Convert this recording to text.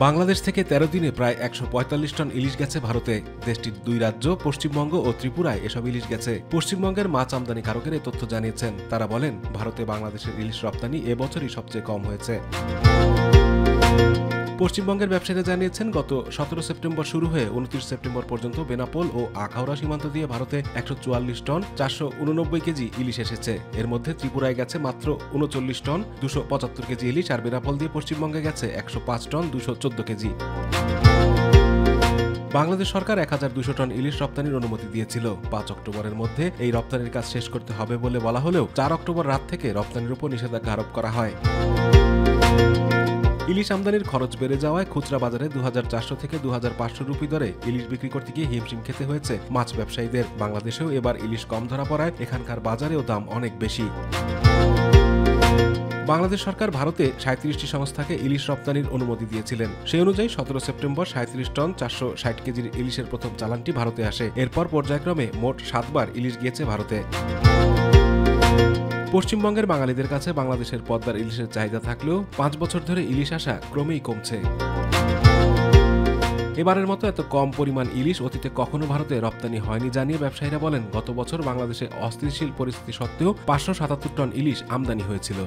বাংলাদেশ থেকে ১৩ দিনে প্রায় ১৪৫ টন ইলিশ গেছে ভারতে। দেশটির ২ রাজ্য পশ্চিমবঙ্গ ও ত্রিপুরায় এসব ইলিশ গেছে। পশ্চিমবঙ্গের মাছ আমদানিকারকেরা এ তথ্য জানিয়েছেন। তারা বলেন, ভারতে বাংলাদেশের ইলিশ রপ্তানি এবছরই সবচেয়ে কম হয়েছে। পশ্চিমবঙ্গের ব্যবসায়ীরা জানিয়েছেন, গত ১৭ সেপ্টেম্বর শুরু হয়ে ২৯ সেপ্টেম্বর পর্যন্ত বেনাপোল ও আখাউড়া সীমান্ত দিয়ে ভারতে ১৪৪ টন ৪৮৯ কেজি ইলিশ এসেছে। এর মধ্যে ত্রিপুরায় গেছে মাত্র ৩৯ টন ২৭৫ কেজি ইলিশ, আর বেনাপোল দিয়ে পশ্চিমবঙ্গে গেছে ১০৫ টন ২১৪ কেজি। বাংলাদেশ সরকার ১২০০ টন ইলিশ রপ্তানির অনুমতি দিয়েছিল। ৫ অক্টোবরের মধ্যে এই রপ্তানির কাজ শেষ করতে হবে বলে বলা হলেও ৪ অক্টোবর রাত থেকে রপ্তানির উপর নিষেধাজ্ঞা আরোপ করা হয়। ইলিশ আমদানির খরচ বেড়ে যাওয়ায় খুচরা বাজারে ২৪০০ থেকে ২৫০০ রুপি দরে ইলিশ বিক্রি করতে গিয়ে হিমশিম খেতে হয়েছে মাছ ব্যবসায়ীদের। বাংলাদেশেও এবার ইলিশ কম ধরা পড়ায় এখানকার বাজারেও দাম অনেক বেশি। বাংলাদেশ সরকার ভারতে ৩৭টি সংস্থাকে ইলিশ রপ্তানির অনুমতি দিয়েছিলেন। সেই অনুযায়ী ১৭ সেপ্টেম্বর ৩৭ টন ৪৬০ কেজির ইলিশের প্রথম চালানটি ভারতে আসে। এরপর পর্যায়ক্রমে মোট ৭বার ইলিশ গিয়েছে ভারতে। পশ্চিমবঙ্গের বাঙালিদের কাছে বাংলাদেশের পদ্মার ইলিশের চাহিদা থাকলেও ৫ বছর ধরে ইলিশ আসা ক্রমেই কমছে। এবারের মতো এত কম পরিমাণ ইলিশ অতীতে কখনো ভারতে রপ্তানি হয়নি জানিয়ে ব্যবসায়ীরা বলেন, গত বছর বাংলাদেশে অস্থিতিশীল পরিস্থিতি সত্ত্বেও ৫৭৭ টন ইলিশ আমদানি হয়েছিল।